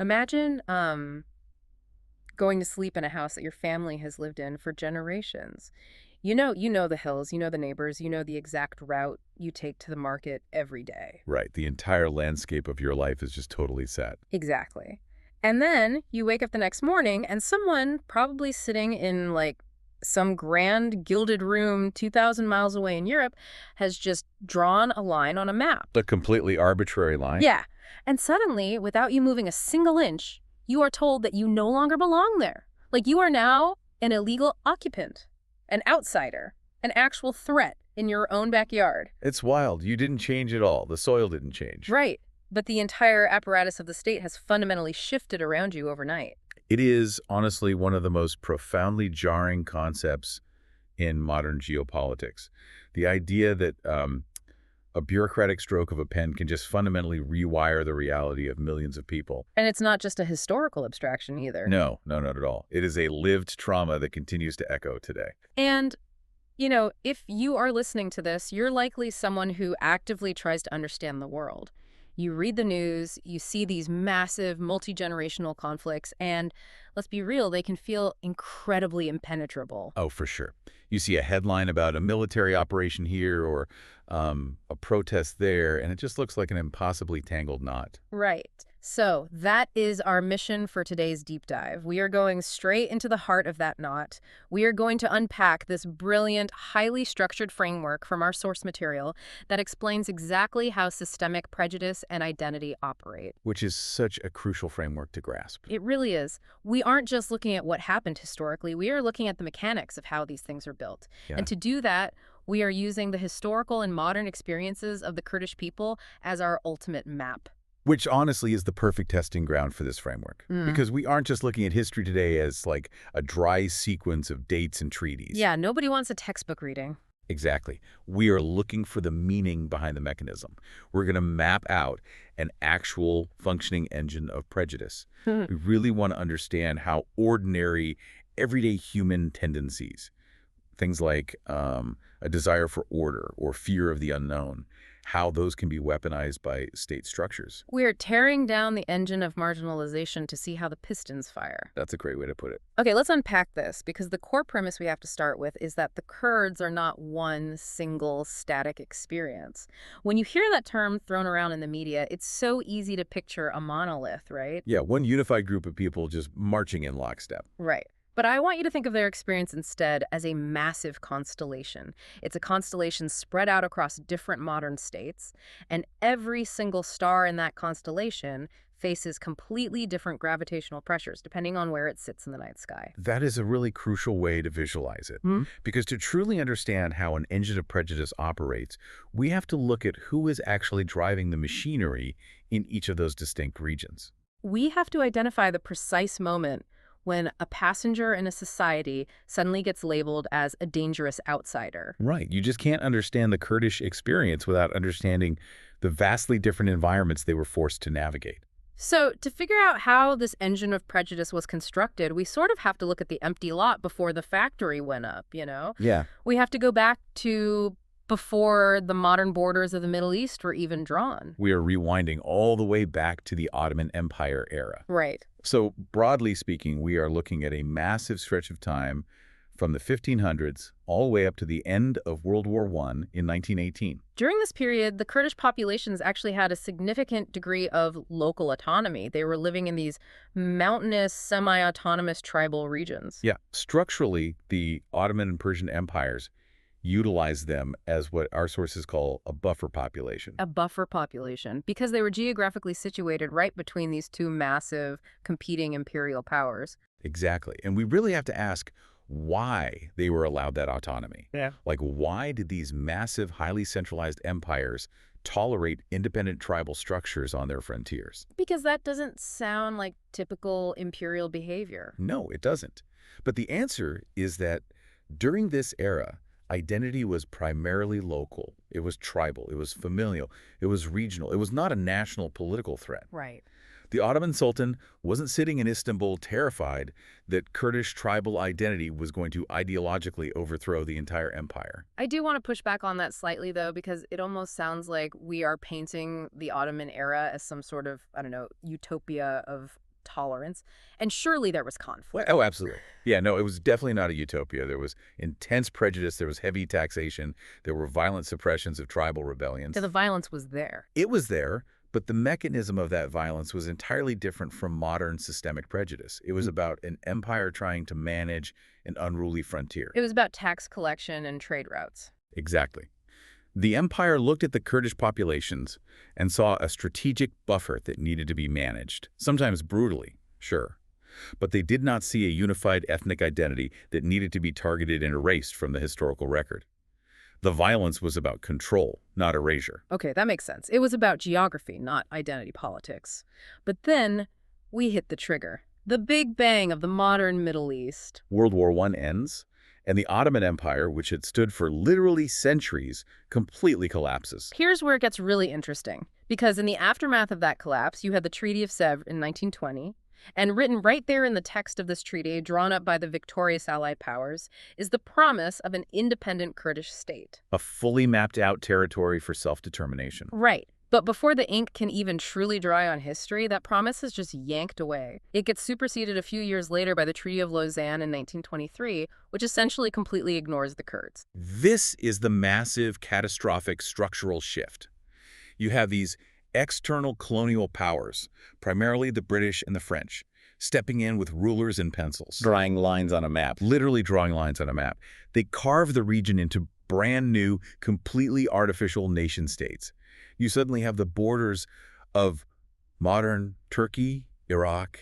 Imagine going to sleep in a house that your family has lived in for generations. You know the hills, you know the neighbors, you know the exact route you take to the market every day. Right. The entire landscape of your life is just totally set. Exactly. And then you wake up the next morning and someone probably sitting in like some grand gilded room 2,000 miles away in Europe has just drawn a line on a map. A completely arbitrary line. Yeah. And suddenly, without you moving a single inch, you are told that you no longer belong there. Like you are now an illegal occupant, an outsider, an actual threat in your own backyard. It's wild. You didn't change at all. The soil didn't change. Right. But the entire apparatus of the state has fundamentally shifted around you overnight. It is honestly one of the most profoundly jarring concepts in modern geopolitics. The idea that a bureaucratic stroke of a pen can just fundamentally rewire the reality of millions of people. And it's not just a historical abstraction either. No, no, not at all. It is a lived trauma that continues to echo today. And, if you are listening to this, you're likely someone who actively tries to understand the world. You read the news, you see these massive multi-generational conflicts, and let's be real, they can feel incredibly impenetrable. Oh, for sure. You see a headline about a military operation here or a protest there, and it just looks like an impossibly tangled knot. Right. So that is our mission for today's deep dive. We are going straight into the heart of that knot. We are going to unpack this brilliant, highly structured framework from our source material that explains exactly how systemic prejudice and identity operate. Which is such a crucial framework to grasp. It really is. We aren't just looking at what happened historically, we are looking at the mechanics of how these things are built. Yeah. And to do that, we are using the historical and modern experiences of the Kurdish people as our ultimate map. Which honestly is the perfect testing ground for this framework. Because we aren't just looking at history today as like a dry sequence of dates and treaties. Yeah, nobody wants a textbook reading. Exactly. We are looking for the meaning behind the mechanism. We're going to map out an actual functioning engine of prejudice. We really want to understand how ordinary, everyday human tendencies, things like a desire for order or fear of the unknown, how those can be weaponized by state structures. We're tearing down the engine of marginalization to see how the pistons fire. That's a great way to put it. Okay, let's unpack this, because the core premise we have to start with is that the Kurds are not one single static experience. When you hear that term thrown around in the media, it's so easy to picture a monolith, right? Yeah, one unified group of people just marching in lockstep. Right. But I want you to think of their experience instead as a massive constellation. It's a constellation spread out across different modern states, and every single star in that constellation faces completely different gravitational pressures depending on where it sits in the night sky. That is a really crucial way to visualize it. Because to truly understand how an engine of prejudice operates, we have to look at who is actually driving the machinery in each of those distinct regions. We have to identify the precise moment when a passenger in a society suddenly gets labeled as a dangerous outsider. Right. You just can't understand the Kurdish experience without understanding the vastly different environments they were forced to navigate. So to figure out how this engine of prejudice was constructed, we sort of have to look at the empty lot before the factory went up, Yeah. We have to go back to before the modern borders of the Middle East were even drawn. We are rewinding all the way back to the Ottoman Empire era. Right. So broadly speaking, we are looking at a massive stretch of time from the 1500s all the way up to the end of World War I in 1918. During this period, the Kurdish populations actually had a significant degree of local autonomy. They were living in these mountainous, semi-autonomous tribal regions. Yeah, structurally, the Ottoman and Persian empires utilized them as what our sources call a buffer population. A buffer population, because they were geographically situated right between these two massive competing imperial powers. Exactly. And we really have to ask why they were allowed that autonomy. Yeah. Like, why did these massive, highly centralized empires tolerate independent tribal structures on their frontiers? Because that doesn't sound like typical imperial behavior. No, it doesn't. But the answer is that during this era, identity was primarily local. It was tribal. It was familial. It was regional. It was not a national political threat. Right. The Ottoman Sultan wasn't sitting in Istanbul terrified that Kurdish tribal identity was going to ideologically overthrow the entire empire. I do want to push back on that slightly, though, because it almost sounds like we are painting the Ottoman era as some sort of, utopia of tolerance, and surely there was Well, conflict. oh, absolutely. Yeah, no, it was definitely not a utopia. There was intense prejudice. There was heavy taxation. There were violent suppressions of tribal So rebellions. the violence was there. It was there, but the mechanism of that violence was entirely different from modern systemic prejudice. It was about an empire trying to manage an unruly frontier. It was about tax collection and trade routes. Exactly. The empire looked at the Kurdish populations and saw a strategic buffer that needed to be managed, sometimes brutally, sure. But they did not see a unified ethnic identity that needed to be targeted and erased from the historical record. The violence was about control, not erasure. Okay, that makes sense. It was about geography, not identity politics. But then we hit the trigger. The Big Bang of the modern Middle East. World War I ends, and the Ottoman Empire, which had stood for literally centuries, completely collapses. Here's where it gets really interesting, because in the aftermath of that collapse, you had the Treaty of Sèvres in 1920, and written right there in the text of this treaty, drawn up by the victorious Allied powers, is the promise of an independent Kurdish state. A fully mapped out territory for self-determination. Right. But before the ink can even truly dry on history, that promise is just yanked away. It gets superseded a few years later by the Treaty of Lausanne in 1923, which essentially completely ignores the Kurds. This is the massive, catastrophic structural shift. You have these external colonial powers, primarily the British and the French, stepping in with rulers and pencils. Drawing lines on a map. Literally drawing lines on a map. They carve the region into brand new, completely artificial nation-states. You suddenly have the borders of modern Turkey, Iraq,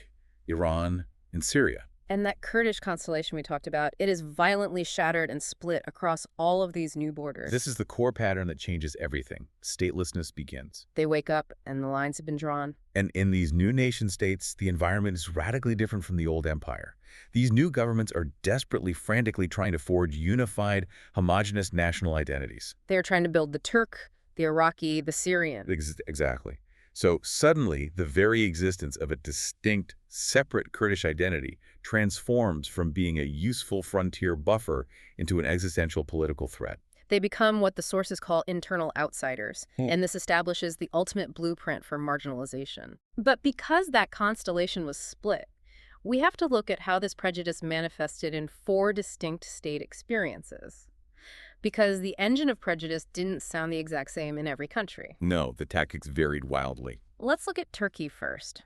Iran, and Syria. And that Kurdish constellation we talked about, it is violently shattered and split across all of these new borders. This is the core pattern that changes everything. Statelessness begins. They wake up and the lines have been drawn. And in these new nation-states, the environment is radically different from the old empire. These new governments are desperately, frantically trying to forge unified, homogenous national identities. They're trying to build the Turk, the Iraqi, the Syrian. Exactly. So suddenly, the very existence of a distinct, separate Kurdish identity transforms from being a useful frontier buffer into an existential political threat. They become what the sources call internal outsiders, and this establishes the ultimate blueprint for marginalization. But because that constellation was split, we have to look at how this prejudice manifested in 4 distinct state experiences. Because the engine of prejudice didn't sound the exact same in every country. No, the tactics varied wildly. Let's look at Turkey first.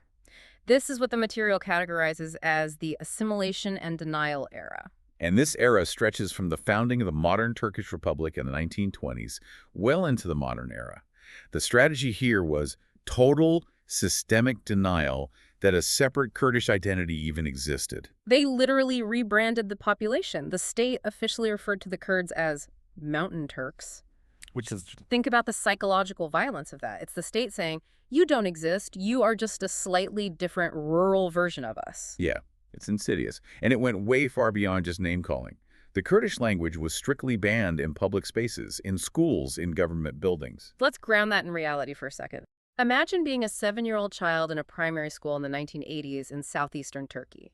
This is what the material categorizes as the assimilation and denial era. And this era stretches from the founding of the modern Turkish Republic in the 1920s well into the modern era. The strategy here was total systemic denial that a separate Kurdish identity even existed. They literally rebranded the population. The state officially referred to the Kurds as Mountain Turks. Which is Think about the psychological violence of that. It's the state saying, you don't exist, you are just a slightly different rural version of us. Yeah, it's insidious. And it went way far beyond just name-calling. The Kurdish language was strictly banned in public spaces, in schools, in government buildings. Let's ground that in reality for a second. Imagine being a 7-year-old child in a primary school in the 1980s in southeastern Turkey.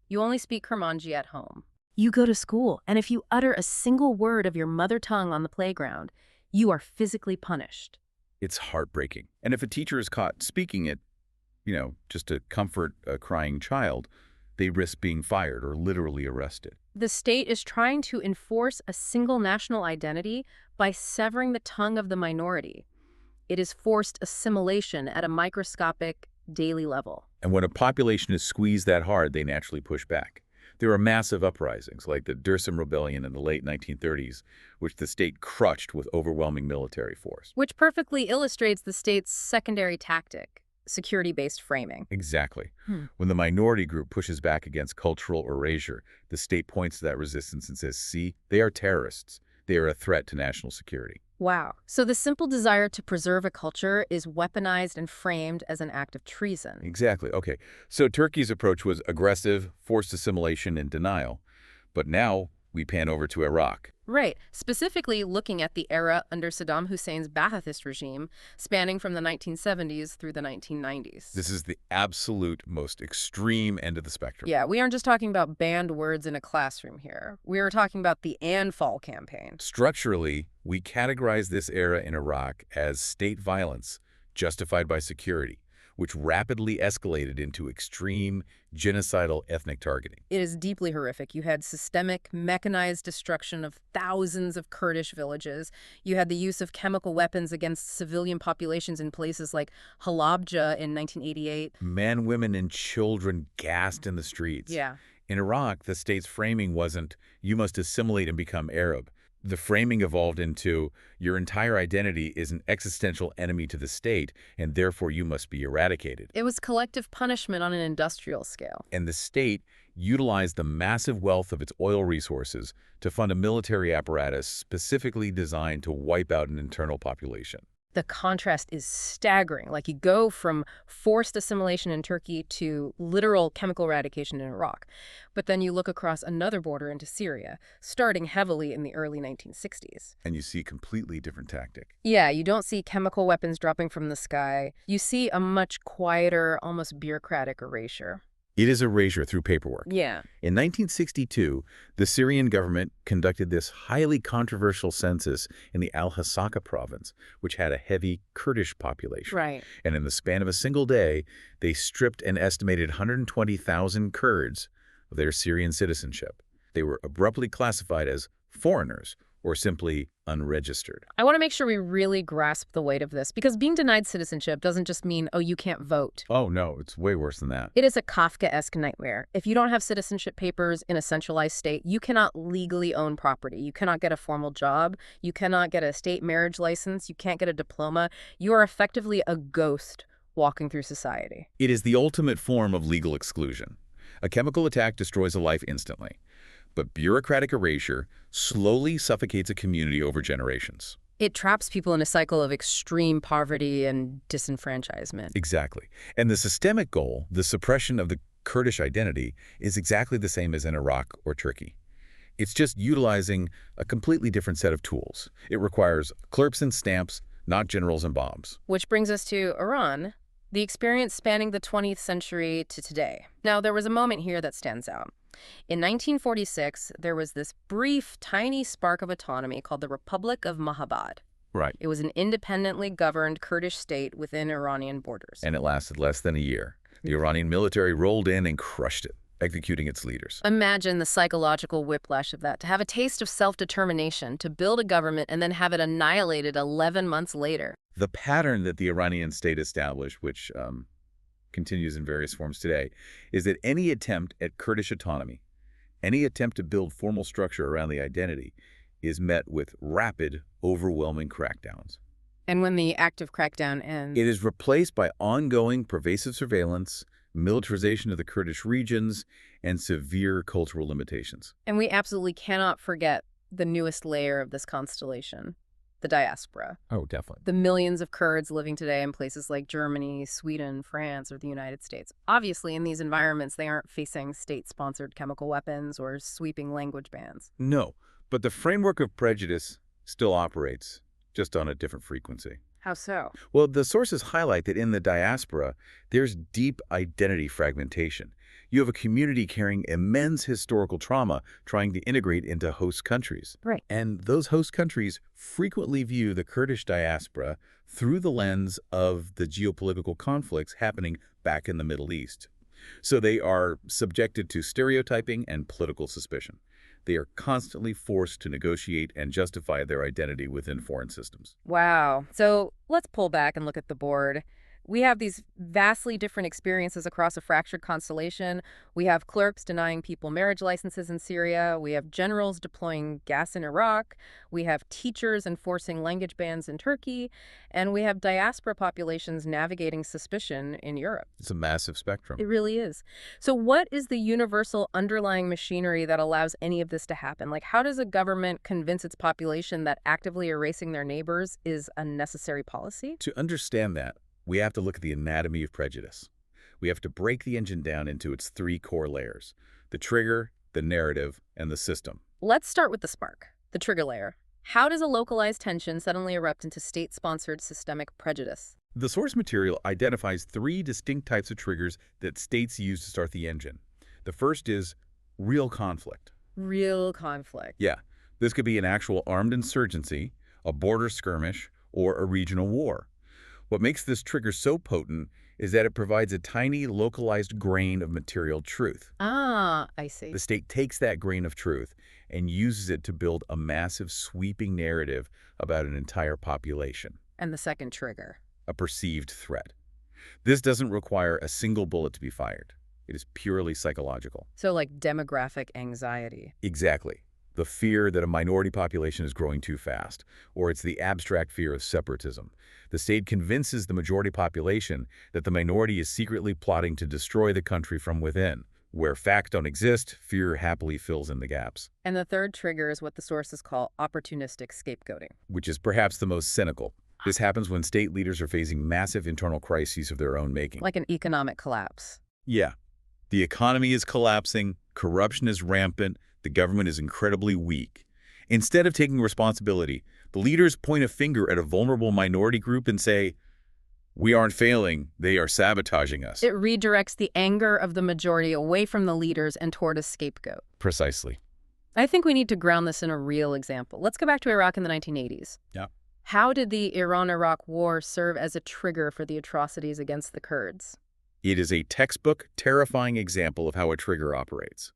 You only speak Kurmanji at home. You go to school, and if you utter a single word of your mother tongue on the playground, you are physically punished. It's heartbreaking. And if a teacher is caught speaking it, just to comfort a crying child, they risk being fired or literally arrested. The state is trying to enforce a single national identity by severing the tongue of the minority. It is forced assimilation at a microscopic, daily level. And when a population is squeezed that hard, they naturally push back. There were massive uprisings, like the Dersim Rebellion in the late 1930s, which the state crushed with overwhelming military force. Which perfectly illustrates the state's secondary tactic, security-based framing. Exactly. When the minority group pushes back against cultural erasure, the state points to that resistance and says, see, they are terrorists. They are a threat to national security. Wow. So the simple desire to preserve a culture is weaponized and framed as an act of treason. Exactly. Okay. So Turkey's approach was aggressive, forced assimilation, and denial. But now we pan over to Iraq. Right. Specifically looking at the era under Saddam Hussein's Ba'athist regime, spanning from the 1970s through the 1990s. This is the absolute most extreme end of the spectrum. Yeah, we aren't just talking about banned words in a classroom here. We are talking about the Anfal campaign. Structurally, we categorize this era in Iraq as state violence justified by security, which rapidly escalated into extreme genocidal ethnic targeting. It is deeply horrific. You had systemic, mechanized destruction of thousands of Kurdish villages. You had the use of chemical weapons against civilian populations in places like Halabja in 1988. Men, women, and children gassed in the streets. Yeah. In Iraq, the state's framing wasn't, you must assimilate and become Arab. The framing evolved into, your entire identity is an existential enemy to the state, and therefore you must be eradicated. It was collective punishment on an industrial scale. And the state utilized the massive wealth of its oil resources to fund a military apparatus specifically designed to wipe out an internal population. The contrast is staggering. Like, you go from forced assimilation in Turkey to literal chemical eradication in Iraq. But then you look across another border into Syria, starting heavily in the early 1960s. And you see a completely different tactic. Yeah, you don't see chemical weapons dropping from the sky. You see a much quieter, almost bureaucratic erasure. It is erasure through paperwork. Yeah. In 1962, the Syrian government conducted this highly controversial census in the Al-Hasaka province, which had a heavy Kurdish population. Right. And in the span of a single day, they stripped an estimated 120,000 Kurds of their Syrian citizenship. They were abruptly classified as foreigners, or simply unregistered. I want to make sure we really grasp the weight of this, because being denied citizenship doesn't just mean, oh, you can't vote. Oh, no, it's way worse than that. It is a Kafkaesque nightmare. If you don't have citizenship papers in a centralized state, you cannot legally own property. You cannot get a formal job. You cannot get a state marriage license. You can't get a diploma. You are effectively a ghost walking through society. It is the ultimate form of legal exclusion. A chemical attack destroys a life instantly, but bureaucratic erasure slowly suffocates a community over generations. It traps people in a cycle of extreme poverty and disenfranchisement. Exactly. And the systemic goal, the suppression of the Kurdish identity, is exactly the same as in Iraq or Turkey. It's just utilizing a completely different set of tools. It requires clerks and stamps, not generals and bombs. Which brings us to Iran, the experience spanning the 20th century to today. Now, there was a moment here that stands out. In 1946, there was this brief, tiny spark of autonomy called the Republic of Mahabad. Right. It was an independently governed Kurdish state within Iranian borders. And it lasted less than a year. The Iranian military rolled in and crushed it, executing its leaders. Imagine the psychological whiplash of that, to have a taste of self-determination, to build a government, and then have it annihilated 11 months later. The pattern that the Iranian state established, which continues in various forms today, is that any attempt at Kurdish autonomy, any attempt to build formal structure around the identity, is met with rapid, overwhelming crackdowns. And when the active crackdown ends, It is replaced by ongoing pervasive surveillance, militarization of the Kurdish regions, and severe cultural limitations. and we absolutely cannot forget the newest layer of this constellation, the diaspora. Oh, definitely. The millions of Kurds living today in places like Germany, Sweden, France, or the United States. Obviously, in these environments, they aren't facing state-sponsored chemical weapons or sweeping language bans. No, but the framework of prejudice still operates, just on a different frequency. How so? Well, the sources highlight that in the diaspora, there's deep identity fragmentation. You have a community carrying immense historical trauma trying to integrate into host countries. Right. And those host countries frequently view the Kurdish diaspora through the lens of the geopolitical conflicts happening back in the Middle East. So they are subjected to stereotyping and political suspicion. They are constantly forced to negotiate and justify their identity within foreign systems. Wow. So let's pull back and look at the board. We have these vastly different experiences across a fractured constellation. We have clerks denying people marriage licenses in Syria. We have generals deploying gas in Iraq. We have teachers enforcing language bans in Turkey. And we have diaspora populations navigating suspicion in Europe. It's a massive spectrum. It really is. So what is the universal underlying machinery that allows any of this to happen? Like, how does a government convince its population that actively erasing their neighbors is a necessary policy? To understand that, we have to look at the anatomy of prejudice. We have to break the engine down into its three core layers: the trigger, the narrative, and the system. Let's start with the spark, the trigger layer. How does a localized tension suddenly erupt into state-sponsored systemic prejudice? The source material identifies three distinct types of triggers that states use to start the engine. The first is real conflict. Real conflict. Yeah, this could be an actual armed insurgency, a border skirmish, or a regional war. What makes this trigger so potent is that it provides a tiny, localized grain of material truth. Ah, I see. The state takes that grain of truth and uses it to build a massive, sweeping narrative about an entire population, And the second trigger. a perceived threat. This doesn't require a single bullet to be fired. It is purely psychological. So like demographic anxiety. Exactly. The fear that a minority population is growing too fast, or it's the abstract fear of separatism. The state convinces the majority population that the minority is secretly plotting to destroy the country from within. Where facts don't exist, fear happily fills in the gaps, And the third trigger is what the sources call opportunistic scapegoating. which is perhaps the most cynical. This happens when state leaders are facing massive internal crises of their own making. Like an economic collapse. Yeah. The economy is collapsing, corruption is rampant, the government is incredibly weak. Instead of taking responsibility, the leaders point a finger at a vulnerable minority group and say, "We aren't failing, they are sabotaging us." It redirects the anger of the majority away from the leaders and toward a scapegoat. Precisely. I think we need to ground this in a real example. Let's go back to Iraq in the 1980s. Yeah. How did the Iran-Iraq War serve as a trigger for the atrocities against the Kurds? It is a textbook, terrifying example of how a trigger operates.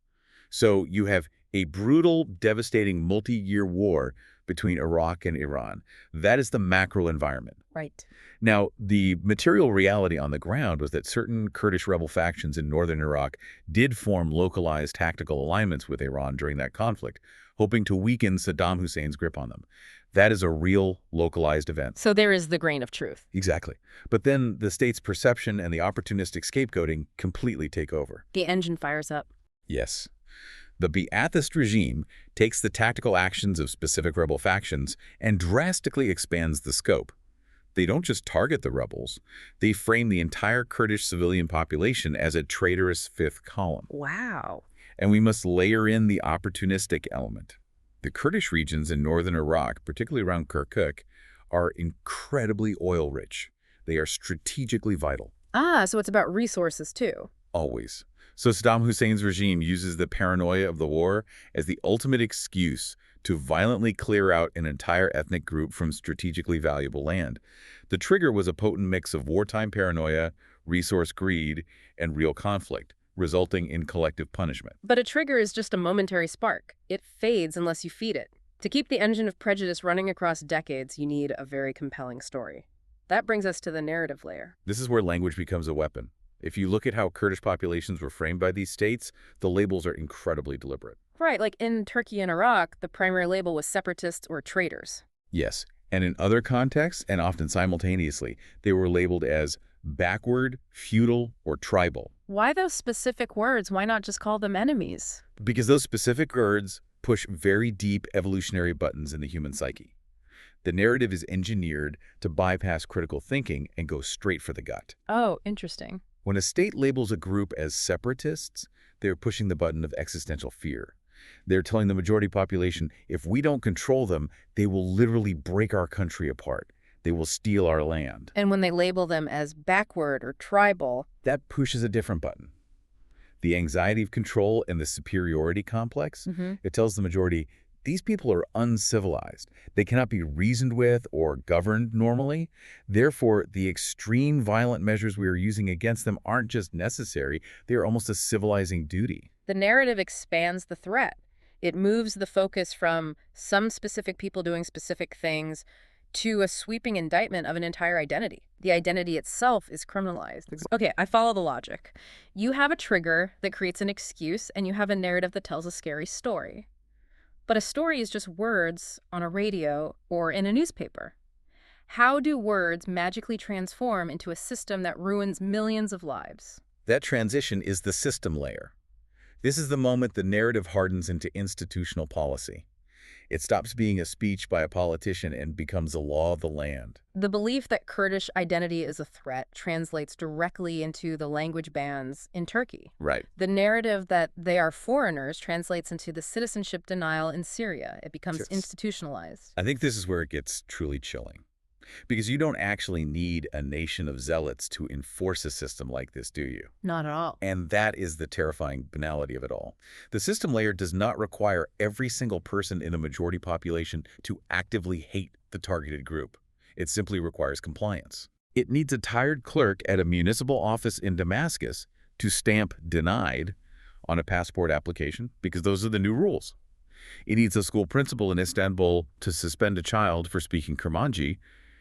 So you have a brutal, devastating multi-year war between Iraq and Iran. That is the macro environment. Right. Now, the material reality on the ground was that certain Kurdish rebel factions in northern Iraq did form localized tactical alignments with Iran during that conflict, hoping to weaken Saddam Hussein's grip on them. That is a real, localized event. So there is the grain of truth. Exactly. But then the state's perception and the opportunistic scapegoating completely take over. The engine fires up. Yes. The Ba'athist regime takes the tactical actions of specific rebel factions and drastically expands the scope. They don't just target the rebels, they frame the entire Kurdish civilian population as a traitorous fifth column. Wow. And we must layer in the opportunistic element. The Kurdish regions in northern Iraq, particularly around Kirkuk, are incredibly oil-rich. They are strategically vital. Ah, so it's about resources too. Always. So Saddam Hussein's regime uses the paranoia of the war as the ultimate excuse to violently clear out an entire ethnic group from strategically valuable land. The trigger was a potent mix of wartime paranoia, resource greed, and real conflict, resulting in collective punishment. But a trigger is just a momentary spark. It fades unless you feed it. To keep the engine of prejudice running across decades, you need a very compelling story. That brings us to the narrative layer. This is where language becomes a weapon. If you look at how Kurdish populations were framed by these states, the labels are incredibly deliberate. Right, like in Turkey and Iraq, the primary label was separatists or traitors. Yes, and in other contexts, and often simultaneously, they were labeled as backward, feudal, or tribal. Why those specific words? Why not just call them enemies? Because those specific words push very deep evolutionary buttons in the human psyche. The narrative is engineered to bypass critical thinking and go straight for the gut. Oh, interesting. When a state labels a group as separatists, they're pushing the button of existential fear. They're telling the majority population, if we don't control them, they will literally break our country apart. They will steal our land. And when they label them as backward or tribal, That pushes a different button. The anxiety of control and the superiority complex, it tells the majority, these people are uncivilized. They cannot be reasoned with or governed normally. Therefore, the extreme violent measures we are using against them aren't just necessary, they are almost a civilizing duty. the narrative expands the threat. It moves the focus from some specific people doing specific things to a sweeping indictment of an entire identity. The identity itself is criminalized. Okay, I follow the logic. You have a trigger that creates an excuse, and you have a narrative that tells a scary story. But a story is just words on a radio or in a newspaper. How do words magically transform into a system that ruins millions of lives? That transition is the system layer. This is the moment the narrative hardens into institutional policy. It stops being a speech by a politician and becomes a law of the land. The belief that Kurdish identity is a threat translates directly into the language bans in Turkey. Right. The narrative that they are foreigners translates into the citizenship denial in Syria. It becomes Yes. institutionalized. I think this is where it gets truly chilling. Because you don't actually need a nation of zealots to enforce a system like this, do you? Not at all. And that is the terrifying banality of it all. The system layer does not require every single person in a majority population to actively hate the targeted group. It simply requires compliance. It needs a tired clerk at a municipal office in Damascus to stamp denied on a passport application because those are the new rules. It needs a school principal in Istanbul to suspend a child for speaking Kurmanji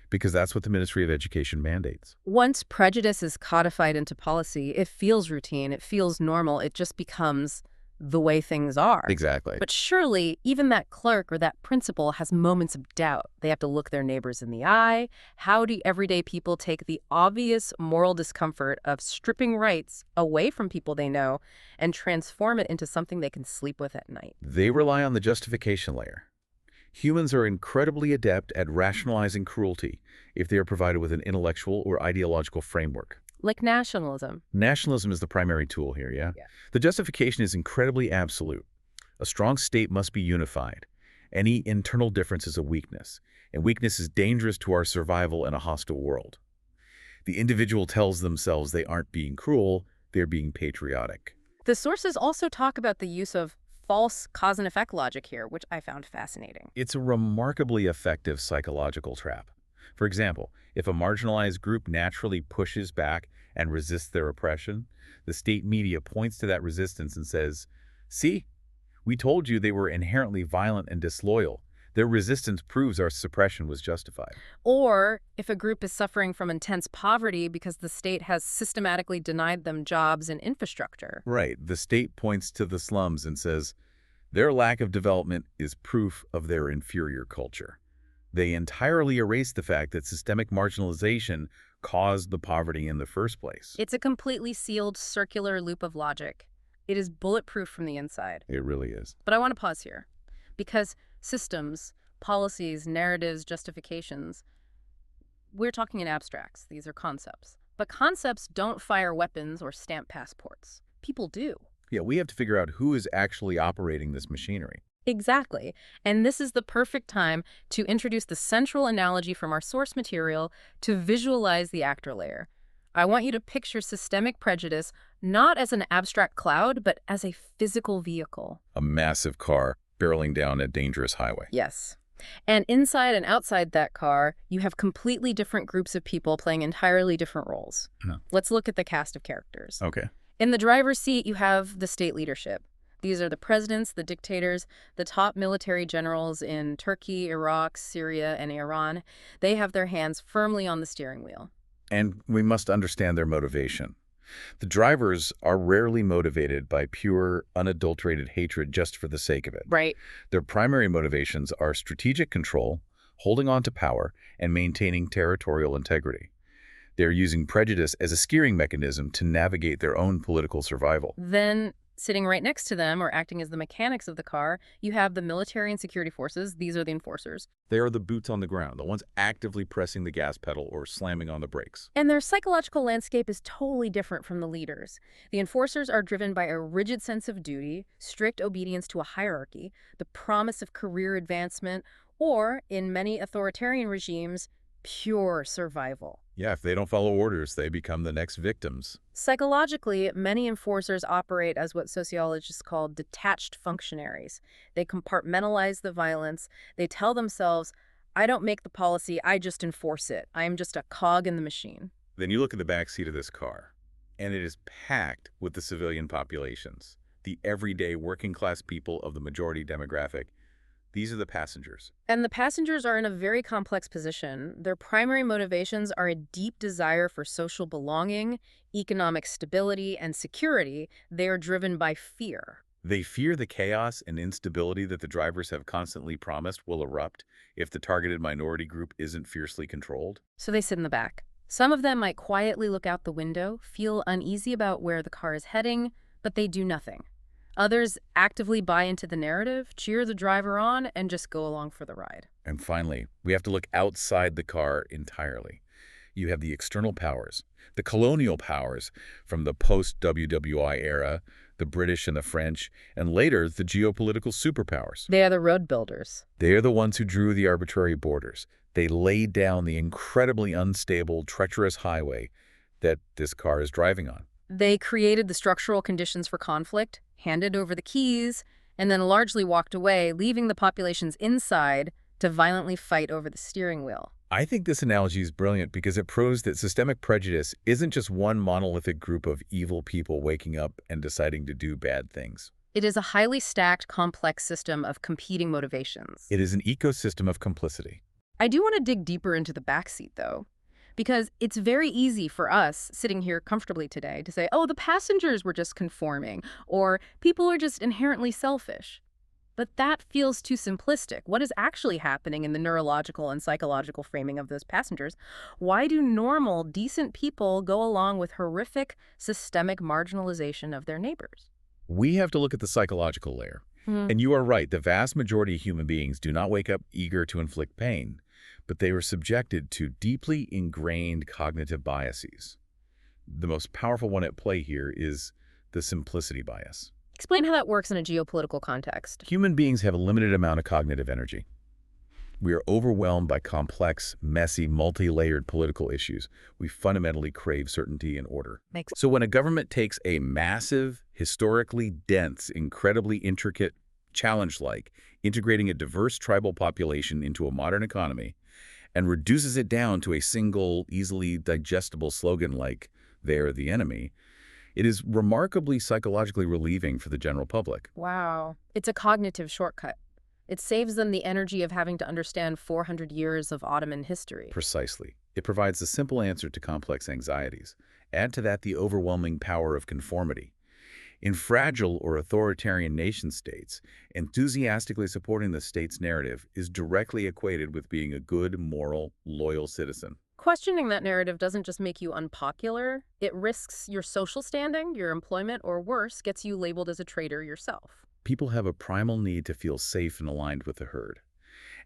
because that's what the Ministry of Education mandates. Once prejudice is codified into policy, it feels routine, it feels normal, it just becomes the way things are. Exactly. But surely, even that clerk or that principal has moments of doubt. They have to look their neighbors in the eye. How do everyday people take the obvious moral discomfort of stripping rights away from people they know and transform it into something they can sleep with at night? They rely on the justification layer. Humans are incredibly adept at rationalizing cruelty if they are provided with an intellectual or ideological framework. Like nationalism. Nationalism is the primary tool here, yeah? The justification is incredibly absolute. A strong state must be unified. Any internal difference is a weakness, and weakness is dangerous to our survival in a hostile world. The individual tells themselves they aren't being cruel, they're being patriotic. The sources also talk about the use of false cause and effect logic here, which I found fascinating. It's a remarkably effective psychological trap. For example, if a marginalized group naturally pushes back and resists their oppression, the state media points to that resistance and says, "See, we told you they were inherently violent and disloyal. Their resistance proves our suppression was justified." Or if a group is suffering from intense poverty because the state has systematically denied them jobs and infrastructure. Right. The state points to the slums and says, their lack of development is proof of their inferior culture. They entirely erase the fact that systemic marginalization caused the poverty in the first place. It's a completely sealed circular loop of logic. It is bulletproof from the inside. It really is. But I want to pause here, because systems, policies, narratives, justifications, we're talking in abstracts. These are concepts. But concepts don't fire weapons or stamp passports. People do. Yeah, we have to figure out who is actually operating this machinery. Exactly. And this is the perfect time to introduce the central analogy from our source material to visualize the actor layer. I want you to picture systemic prejudice not as an abstract cloud, but as a physical vehicle. A massive car barreling down a dangerous highway. Yes. And inside and outside that car, you have completely different groups of people playing entirely different roles. No. Let's look at the cast of characters. Okay. In the driver's seat, you have the state leadership. These are the presidents, the dictators, the top military generals in Turkey, Iraq, Syria, and Iran. They have their hands firmly on the steering wheel. And we must understand their motivation. The drivers are rarely motivated by pure, unadulterated hatred just for the sake of it. Right. Their primary motivations are strategic control, holding on to power, and maintaining territorial integrity. They're using prejudice as a steering mechanism to navigate their own political survival. Then, sitting right next to them, or acting as the mechanics of the car, you have the military and security forces. These are the enforcers. They are the boots on the ground, the ones actively pressing the gas pedal or slamming on the brakes. And their psychological landscape is totally different from the leaders. The enforcers are driven by a rigid sense of duty, strict obedience to a hierarchy, the promise of career advancement, or, in many authoritarian regimes, pure survival. Yeah, if they don't follow orders, they become the next victims. Psychologically, many enforcers operate as what sociologists call detached functionaries. They compartmentalize the violence. They tell themselves, I don't make the policy, I just enforce it. I am just a cog in the machine. Then you look at the back seat of this car, and it is packed with the civilian populations, the everyday working-class people of the majority demographic. These are the passengers. And the passengers are in a very complex position. Their primary motivations are a deep desire for social belonging, economic stability, and security. They are driven by fear. They fear the chaos and instability that the drivers have constantly promised will erupt if the targeted minority group isn't fiercely controlled. So they sit in the back. Some of them might quietly look out the window, feel uneasy about where the car is heading, but they do nothing. Others actively buy into the narrative, cheer the driver on, and just go along for the ride. And finally, we have to look outside the car entirely. You have the external powers, the colonial powers from the post-WWI era, the British and the French, and later the geopolitical superpowers. They are the road builders. They are the ones who drew the arbitrary borders. They laid down the incredibly unstable, treacherous highway that this car is driving on. They created the structural conditions for conflict, handed over the keys, and then largely walked away, leaving the populations inside to violently fight over the steering wheel. I think this analogy is brilliant because it proves that systemic prejudice isn't just one monolithic group of evil people waking up and deciding to do bad things. It is a highly stacked, complex system of competing motivations. It is an ecosystem of complicity. I do want to dig deeper into the backseat, though, because it's very easy for us sitting here comfortably today to say, oh, the passengers were just conforming, or people are just inherently selfish. But that feels too simplistic. What is actually happening in the neurological and psychological framing of those passengers? Why do normal, decent people go along with horrific, systemic marginalization of their neighbors? We have to look at the psychological layer. And you are right, the vast majority of human beings do not wake up eager to inflict pain, but they are subjected to deeply ingrained cognitive biases. The most powerful one at play here is the simplicity bias. Explain how that works in a geopolitical context. Human beings have a limited amount of cognitive energy. We are overwhelmed by complex, messy, multi-layered political issues. We fundamentally crave certainty and order. So when a government takes a massive, historically dense, incredibly intricate challenge like integrating a diverse tribal population into a modern economy and reduces it down to a single, easily digestible slogan like, "They're the enemy," it is remarkably psychologically relieving for the general public. Wow. It's a cognitive shortcut. It saves them the energy of having to understand 400 years of Ottoman history. Precisely. It provides a simple answer to complex anxieties. Add to that the overwhelming power of conformity. In fragile or authoritarian nation-states, enthusiastically supporting the state's narrative is directly equated with being a good, moral, loyal citizen. Questioning that narrative doesn't just make you unpopular, it risks your social standing, your employment, or worse, gets you labeled as a traitor yourself. People have a primal need to feel safe and aligned with the herd.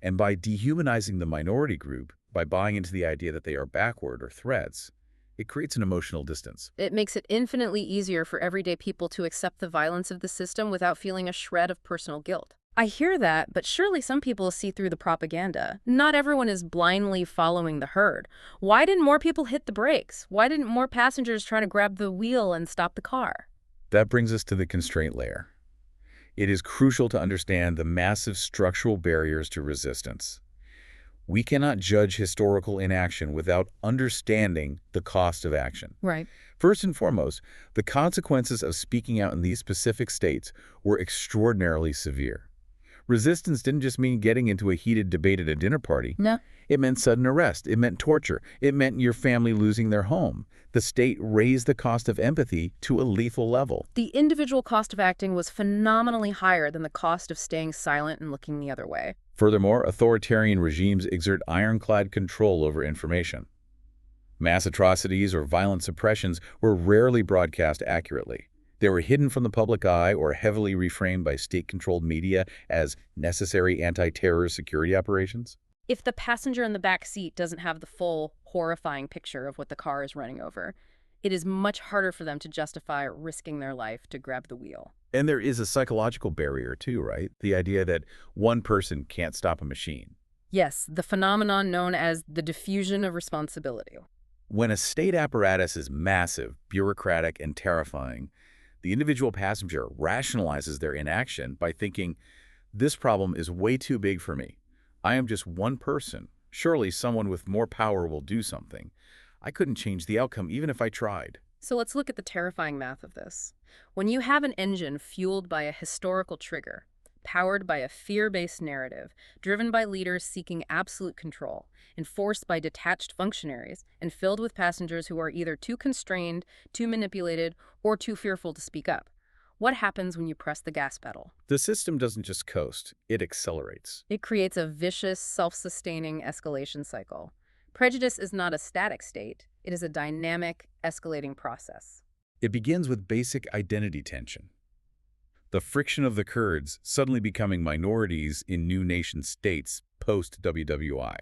And by dehumanizing the minority group, by buying into the idea that they are backward or threats, it creates an emotional distance. It makes it infinitely easier for everyday people to accept the violence of the system without feeling a shred of personal guilt. I hear that, but surely some people see through the propaganda. Not everyone is blindly following the herd. Why didn't more people hit the brakes? Why didn't more passengers try to grab the wheel and stop the car? That brings us to the constraint layer. It is crucial to understand the massive structural barriers to resistance. We cannot judge historical inaction without understanding the cost of action. Right. First and foremost, the consequences of speaking out in these specific states were extraordinarily severe. Resistance didn't just mean getting into a heated debate at a dinner party. No. It meant sudden arrest. It meant torture. It meant your family losing their home. The state raised the cost of empathy to a lethal level. The individual cost of acting was phenomenally higher than the cost of staying silent and looking the other way. Furthermore, authoritarian regimes exert ironclad control over information. Mass atrocities or violent suppressions were rarely broadcast accurately. They were hidden from the public eye or heavily reframed by state-controlled media as necessary anti-terror security operations. If the passenger in the back seat doesn't have the full, horrifying picture of what the car is running over, it is much harder for them to justify risking their life to grab the wheel. And there is a psychological barrier too, right? The idea that one person can't stop a machine. Yes, the phenomenon known as the diffusion of responsibility. When a state apparatus is massive, bureaucratic, and terrifying, the individual passenger rationalizes their inaction by thinking, this problem is way too big for me. I am just one person. Surely someone with more power will do something. I couldn't change the outcome even if I tried. So let's look at the terrifying math of this. When you have an engine fueled by a historical trigger, powered by a fear-based narrative, driven by leaders seeking absolute control, enforced by detached functionaries, and filled with passengers who are either too constrained, too manipulated, or too fearful to speak up, what happens when you press the gas pedal? The system doesn't just coast, it accelerates. It creates a vicious, self-sustaining escalation cycle. Prejudice is not a static state. It is a dynamic, escalating process. It begins with basic identity tension. The friction of the Kurds suddenly becoming minorities in new nation states post-WWI.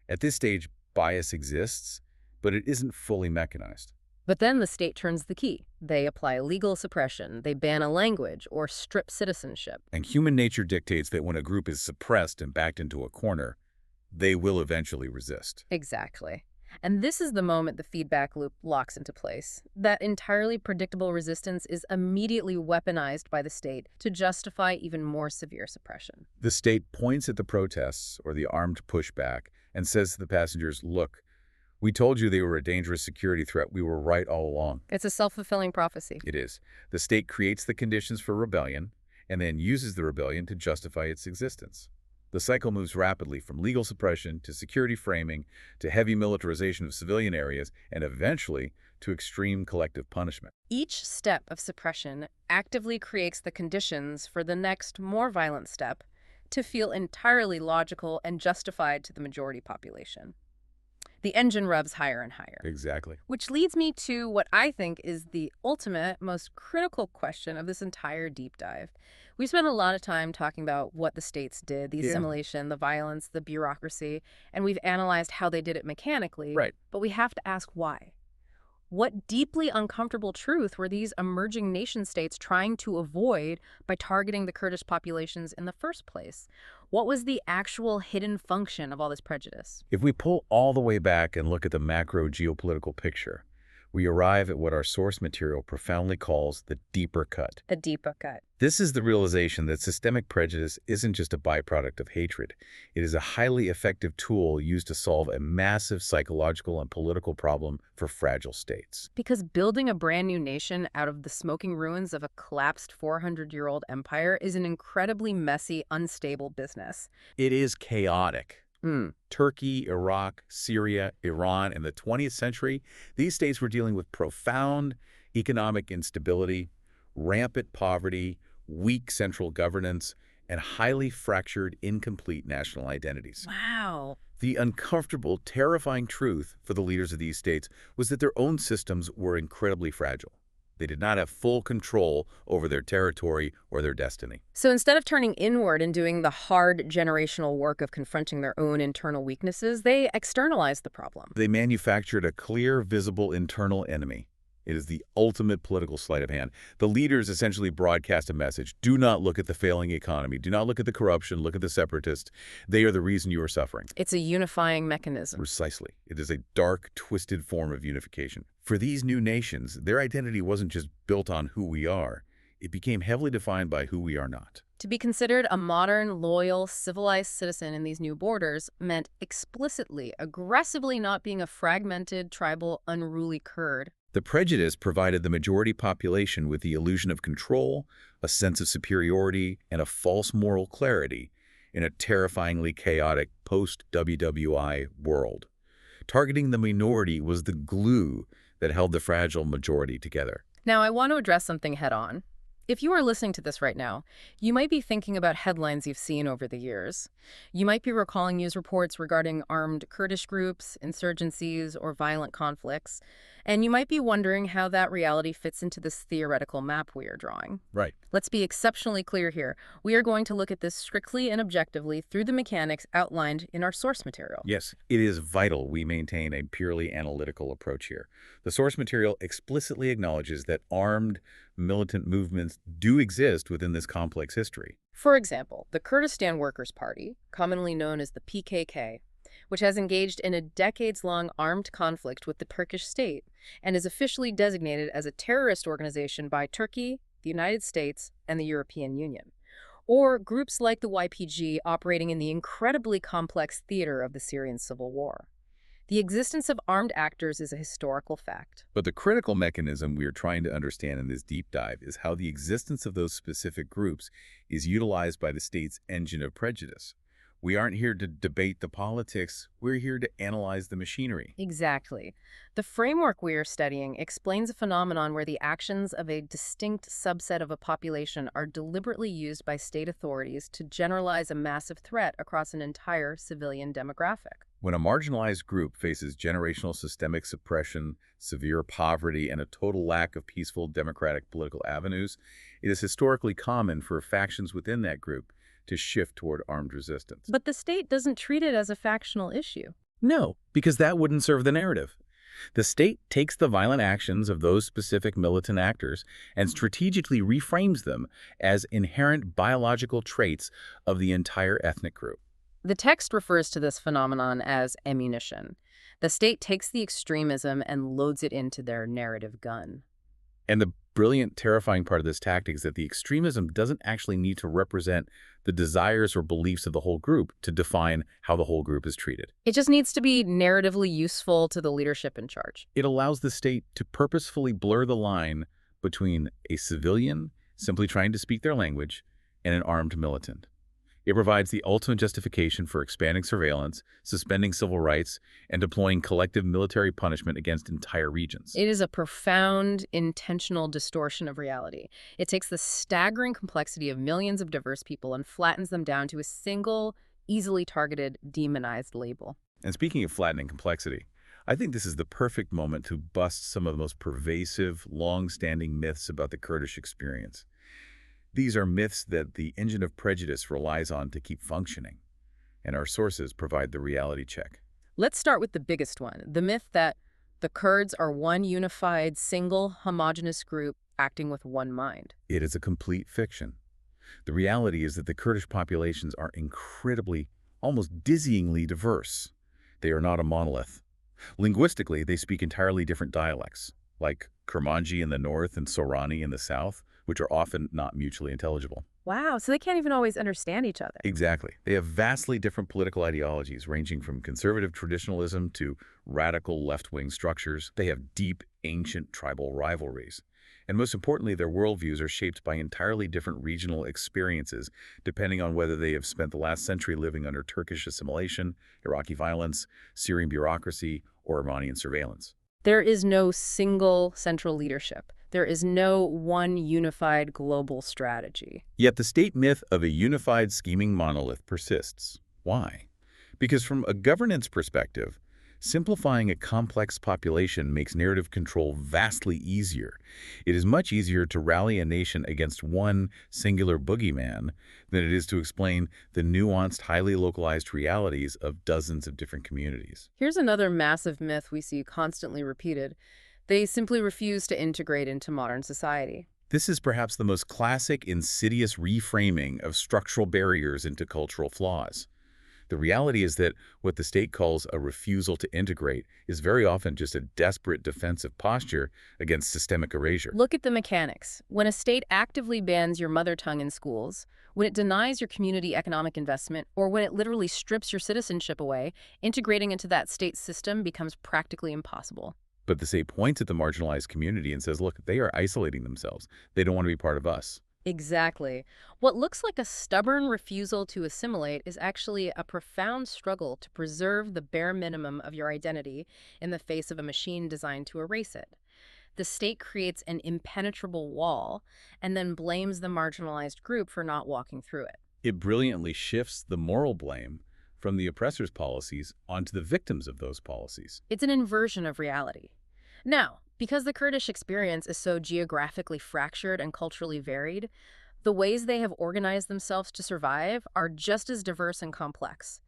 At this stage, bias exists, but it isn't fully mechanized. But then the state turns the key. They apply legal suppression, they ban a language, or strip citizenship. And human nature dictates that when a group is suppressed and backed into a corner, they will eventually resist. Exactly. And this is the moment the feedback loop locks into place. That entirely predictable resistance is immediately weaponized by the state to justify even more severe suppression. The state points at the protests or the armed pushback and says to the passengers, look, we told you they were a dangerous security threat. We were right all along. It's a self-fulfilling prophecy. It is. The state creates the conditions for rebellion and then uses the rebellion to justify its existence. The cycle moves rapidly from legal suppression to security framing to heavy militarization of civilian areas and eventually to extreme collective punishment. Each step of suppression actively creates the conditions for the next, more violent step to feel entirely logical and justified to the majority population. The engine revs higher and higher. Exactly. Which leads me to what I think is the ultimate, most critical question of this entire deep dive. We spent a lot of time talking about what the states did, the assimilation, the violence, the bureaucracy, and we've analyzed how they did it mechanically. Right. But we have to ask why. What deeply uncomfortable truth were these emerging nation-states trying to avoid by targeting the Kurdish populations in the first place? What was the actual hidden function of all this prejudice? If we pull all the way back and look at the macro geopolitical picture, we arrive at what our source material profoundly calls the deeper cut. The deeper cut. This is the realization that systemic prejudice isn't just a byproduct of hatred. It is a highly effective tool used to solve a massive psychological and political problem for fragile states. Because building a brand new nation out of the smoking ruins of a collapsed 400-year-old empire is an incredibly messy, unstable business. It is chaotic. Turkey, Iraq, Syria, Iran, in the 20th century, these states were dealing with profound economic instability, rampant poverty, weak central governance, and highly fractured, incomplete national identities. Wow. The uncomfortable, terrifying truth for the leaders of these states was that their own systems were incredibly fragile. They did not have full control over their territory or their destiny. So instead of turning inward and doing the hard generational work of confronting their own internal weaknesses, they externalized the problem. They manufactured a clear, visible internal enemy. It is the ultimate political sleight of hand. The leaders essentially broadcast a message. Do not look at the failing economy. Do not look at the corruption. Look at the separatists. They are the reason you are suffering. It's a unifying mechanism. Precisely. It is a dark, twisted form of unification. For these new nations, their identity wasn't just built on who we are. It became heavily defined by who we are not. To be considered a modern, loyal, civilized citizen in these new borders meant explicitly, aggressively not being a fragmented, tribal, unruly Kurd. The prejudice provided the majority population with the illusion of control, a sense of superiority, and a false moral clarity in a terrifyingly chaotic post-WWI world. Targeting the minority was the glue that held the fragile majority together. Now, I want to address something head-on. If you are listening to this right now, you might be thinking about headlines you've seen over the years. You might be recalling news reports regarding armed Kurdish groups, insurgencies, or violent conflicts, and you might be wondering how that reality fits into this theoretical map we are drawing. Right. Let's be exceptionally clear here. We are going to look at this strictly and objectively through the mechanics outlined in our source material. Yes, it is vital we maintain a purely analytical approach here. The source material explicitly acknowledges that armed militant movements do exist within this complex history. For example, the Kurdistan Workers' Party, commonly known as the PKK, which has engaged in a decades-long armed conflict with the Turkish state and is officially designated as a terrorist organization by Turkey, the United States, and the European Union. Or groups like the YPG operating in the incredibly complex theater of the Syrian civil war. The existence of armed actors is a historical fact. But the critical mechanism we are trying to understand in this deep dive is how the existence of those specific groups is utilized by the state's engine of prejudice. We aren't here to debate the politics, we're here to analyze the machinery. Exactly. The framework we are studying explains a phenomenon where the actions of a distinct subset of a population are deliberately used by state authorities to generalize a massive threat across an entire civilian demographic. When a marginalized group faces generational systemic suppression, severe poverty, and a total lack of peaceful democratic political avenues, it is historically common for factions within that group to shift toward armed resistance. But the state doesn't treat it as a factional issue. No, because that wouldn't serve the narrative. The state takes the violent actions of those specific militant actors and strategically reframes them as inherent biological traits of the entire ethnic group. The text refers to this phenomenon as ammunition. The state takes the extremism and loads it into their narrative gun. And the brilliant, terrifying part of this tactic is that the extremism doesn't actually need to represent the desires or beliefs of the whole group to define how the whole group is treated. It just needs to be narratively useful to the leadership in charge. It allows the state to purposefully blur the line between a civilian simply trying to speak their language and an armed militant. It provides the ultimate justification for expanding surveillance, suspending civil rights, and deploying collective military punishment against entire regions. It is a profound, intentional distortion of reality. It takes the staggering complexity of millions of diverse people and flattens them down to a single, easily targeted, demonized label. And speaking of flattening complexity, I think this is the perfect moment to bust some of the most pervasive, long-standing myths about the Kurdish experience. These are myths that the engine of prejudice relies on to keep functioning, and our sources provide the reality check. Let's start with the biggest one, the myth that the Kurds are one unified, single, homogenous group acting with one mind. It is a complete fiction. The reality is that the Kurdish populations are incredibly, almost dizzyingly diverse. They are not a monolith. Linguistically, they speak entirely different dialects, like Kurmanji in the north and Sorani in the south, which are often not mutually intelligible. Wow, so they can't even always understand each other. Exactly. They have vastly different political ideologies, ranging from conservative traditionalism to radical left-wing structures. They have deep, ancient tribal rivalries. And most importantly, their worldviews are shaped by entirely different regional experiences, depending on whether they have spent the last century living under Turkish assimilation, Iraqi violence, Syrian bureaucracy, or Iranian surveillance. There is no single central leadership. There is no one unified global strategy. Yet the state myth of a unified scheming monolith persists. Why? Because from a governance perspective, simplifying a complex population makes narrative control vastly easier. It is much easier to rally a nation against one singular boogeyman than it is to explain the nuanced, highly localized realities of dozens of different communities. Here's another massive myth we see constantly repeated. They simply refuse to integrate into modern society. This is perhaps the most classic, insidious reframing of structural barriers into cultural flaws. The reality is that what the state calls a refusal to integrate is very often just a desperate defensive posture against systemic erasure. Look at the mechanics. When a state actively bans your mother tongue in schools, when it denies your community economic investment, or when it literally strips your citizenship away, integrating into that state system becomes practically impossible. But the state points at the marginalized community and says, look, they are isolating themselves. They don't want to be part of us. Exactly. What looks like a stubborn refusal to assimilate is actually a profound struggle to preserve the bare minimum of your identity in the face of a machine designed to erase it. The state creates an impenetrable wall and then blames the marginalized group for not walking through it. It brilliantly shifts the moral blame from the oppressor's policies onto the victims of those policies. It's an inversion of reality. Now, because the Kurdish experience is so geographically fractured and culturally varied, the ways they have organized themselves to survive are just as diverse and complex.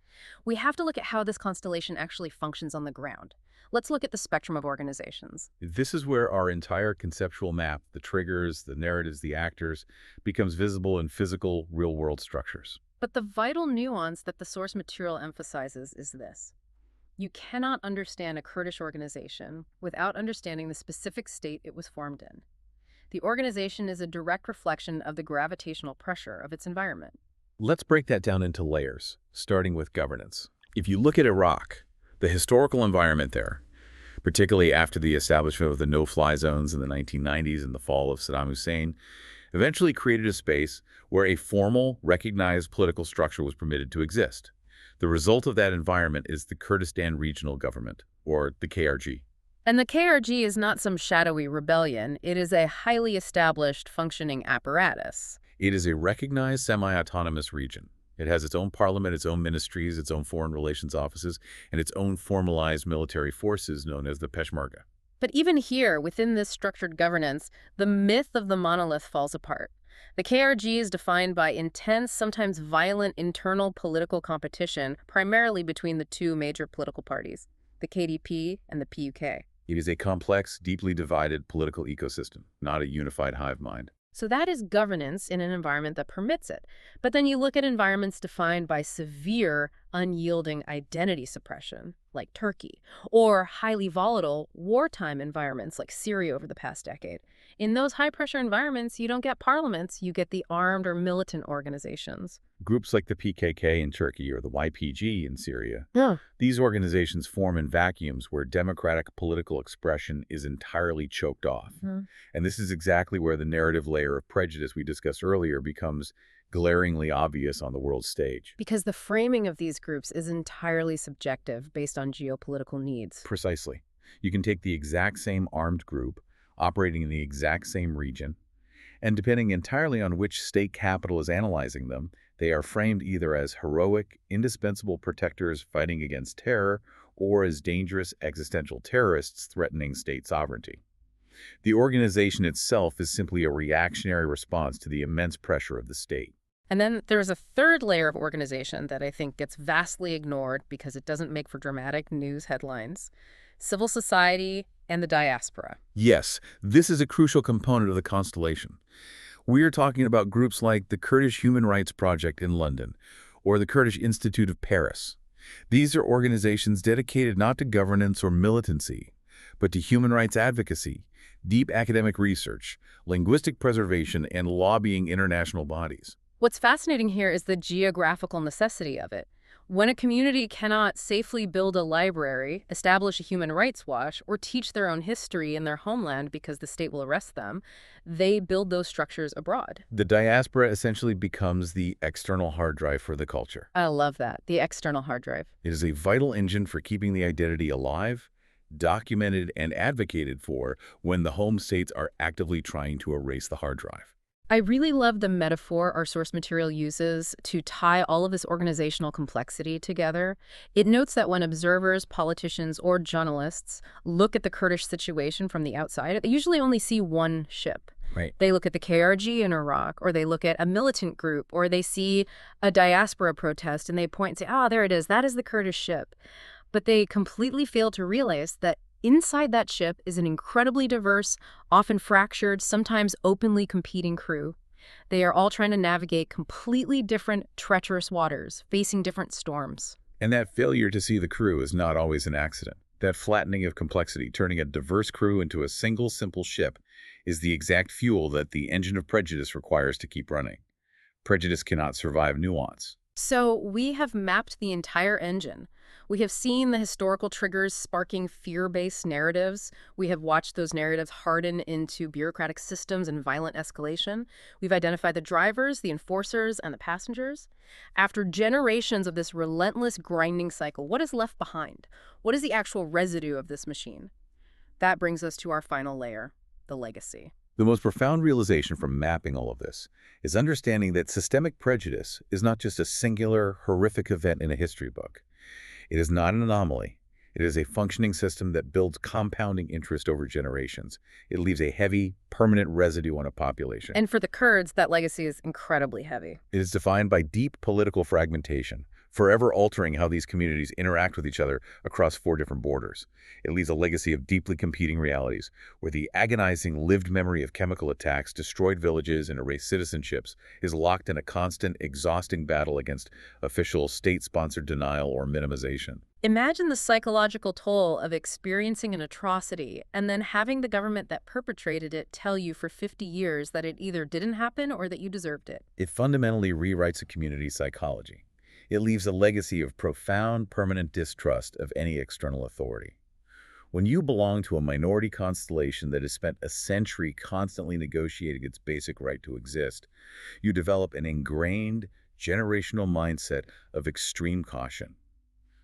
We have to look at how this constellation actually functions on the ground. Let's look at the spectrum of organizations. This is where our entire conceptual map, the triggers, the narratives, the actors, becomes visible in physical, real-world structures. But the vital nuance that the source material emphasizes is this. You cannot understand a Kurdish organization without understanding the specific state it was formed in. The organization is a direct reflection of the gravitational pressure of its environment. Let's break that down into layers, starting with governance. If you look at Iraq, the historical environment there, particularly after the establishment of the no-fly zones in the 1990s and the fall of Saddam Hussein, eventually created a space where a formal, recognized political structure was permitted to exist. The result of that environment is the Kurdistan Regional Government, or the KRG. And the KRG is not some shadowy rebellion. It is a highly established, functioning apparatus. It is a recognized semi-autonomous region. It has its own parliament, its own ministries, its own foreign relations offices, and its own formalized military forces known as the Peshmerga. But even here, within this structured governance, the myth of the monolith falls apart. The KRG is defined by intense, sometimes violent internal political competition, primarily between the two major political parties, the KDP and the PUK. It is a complex, deeply divided political ecosystem, not a unified hive mind. So that is governance in an environment that permits it. But then you look at environments defined by severe, unyielding identity suppression, like Turkey, or highly volatile, wartime environments like Syria over the past decade. In those high-pressure environments, you don't get parliaments, you get the armed or militant organizations. Groups like the PKK in Turkey or the YPG in Syria, Yeah. these organizations form in vacuums where democratic political expression is entirely choked off. And this is exactly where the narrative layer of prejudice we discussed earlier becomes glaringly obvious on the world stage. Because the framing of these groups is entirely subjective based on geopolitical needs. Precisely. You can take the exact same armed group, operating in the exact same region, and depending entirely on which state capital is analyzing them, they are framed either as heroic, indispensable protectors fighting against terror or as dangerous existential terrorists threatening state sovereignty. The organization itself is simply a reactionary response to the immense pressure of the state. And then there's a third layer of organization that I think gets vastly ignored because it doesn't make for dramatic news headlines: civil society and the diaspora. Yes, this is a crucial component of the constellation. We are talking about groups like the Kurdish Human Rights Project in London or the Kurdish Institute of Paris. These are organizations dedicated not to governance or militancy, but to human rights advocacy, deep academic research, linguistic preservation, and lobbying international bodies. What's fascinating here is the geographical necessity of it. When a community cannot safely build a library, establish a human rights watch, or teach their own history in their homeland because the state will arrest them, they build those structures abroad. The diaspora essentially becomes the external hard drive for the culture. I love that, the external hard drive. It is a vital engine for keeping the identity alive, documented, and advocated for when the home states are actively trying to erase the hard drive. I really love the metaphor our source material uses to tie all of this organizational complexity together. It notes that when observers, politicians, or journalists look at the Kurdish situation from the outside, they usually only see one ship. Right. They look at the KRG in Iraq, or they look at a militant group, or they see a diaspora protest, and they point and say, ah, there it is, that is the Kurdish ship. But they completely fail to realize that inside that ship is an incredibly diverse, often fractured, sometimes openly competing crew. They are all trying to navigate completely different, treacherous waters, facing different storms. And that failure to see the crew is not always an accident. That flattening of complexity, turning a diverse crew into a single, simple ship, is the exact fuel that the engine of prejudice requires to keep running. Prejudice cannot survive nuance. So we have mapped the entire engine. We have seen the historical triggers sparking fear-based narratives. We have watched those narratives harden into bureaucratic systems and violent escalation. We've identified the drivers, the enforcers, and the passengers. After generations of this relentless grinding cycle, what is left behind? What is the actual residue of this machine? That brings us to our final layer, the legacy. The most profound realization from mapping all of this is understanding that systemic prejudice is not just a singular, horrific event in a history book. It is not an anomaly. It is a functioning system that builds compounding interest over generations. It leaves a heavy, permanent residue on a population. And for the Kurds, that legacy is incredibly heavy. It is defined by deep political fragmentation, forever altering how these communities interact with each other across 4 different borders. It leaves a legacy of deeply competing realities, where the agonizing lived memory of chemical attacks, destroyed villages, and erased citizenships is locked in a constant, exhausting battle against official state-sponsored denial or minimization. Imagine the psychological toll of experiencing an atrocity and then having the government that perpetrated it tell you for 50 years that it either didn't happen or that you deserved it. It fundamentally rewrites a community's psychology. It leaves a legacy of profound, permanent distrust of any external authority. When you belong to a minority constellation that has spent a century constantly negotiating its basic right to exist, you develop an ingrained, generational mindset of extreme caution.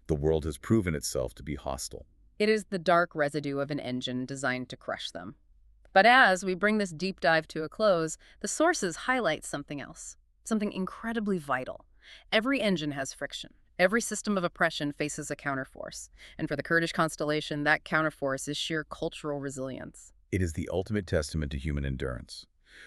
The world has proven itself to be hostile. It is the dark residue of an engine designed to crush them. But as we bring this deep dive to a close, the sources highlight something else, something incredibly vital. Every engine has friction. Every system of oppression faces a counterforce. And for the Kurdish constellation, that counterforce is sheer cultural resilience. It is the ultimate testament to human endurance.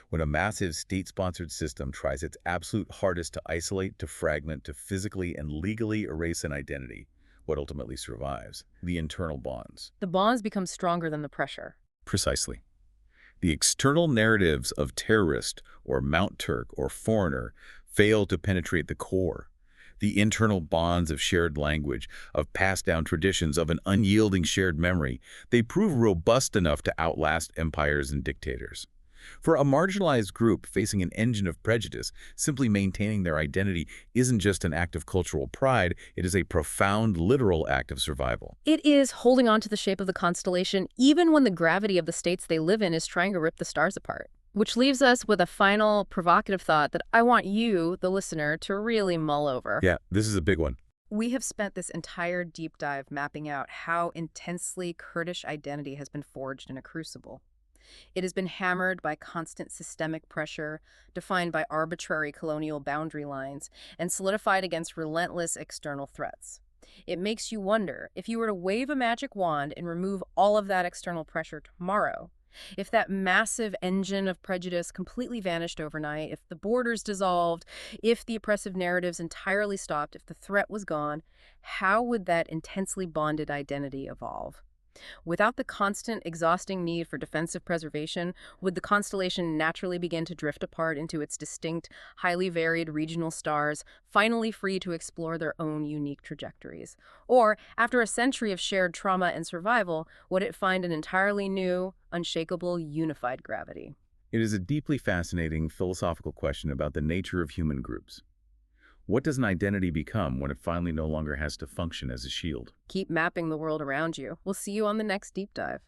When a massive state-sponsored system tries its absolute hardest to isolate, to fragment, to physically and legally erase an identity, what ultimately survives? The internal bonds. The bonds become stronger than the pressure. Precisely. The external narratives of terrorist or Mount Turk or foreigner fail to penetrate the core. The internal bonds of shared language, of passed-down traditions, of an unyielding shared memory, they prove robust enough to outlast empires and dictators. For a marginalized group facing an engine of prejudice, simply maintaining their identity isn't just an act of cultural pride, it is a profound, literal act of survival. It is holding on to the shape of the constellation even when the gravity of the states they live in is trying to rip the stars apart. Which leaves us with a final provocative thought that I want you, the listener, to really mull over. Yeah, this is a big one. We have spent this entire deep dive mapping out how intensely Kurdish identity has been forged in a crucible. It has been hammered by constant systemic pressure, defined by arbitrary colonial boundary lines, and solidified against relentless external threats. It makes you wonder, if you were to wave a magic wand and remove all of that external pressure tomorrow, if that massive engine of prejudice completely vanished overnight, if the borders dissolved, if the oppressive narratives entirely stopped, if the threat was gone, how would that intensely bonded identity evolve? Without the constant, exhausting need for defensive preservation, would the constellation naturally begin to drift apart into its distinct, highly varied regional stars, finally free to explore their own unique trajectories? Or, after a century of shared trauma and survival, would it find an entirely new, unshakable, unified gravity? It is a deeply fascinating philosophical question about the nature of human groups. What does an identity become when it finally no longer has to function as a shield? Keep mapping the world around you. We'll see you on the next deep dive.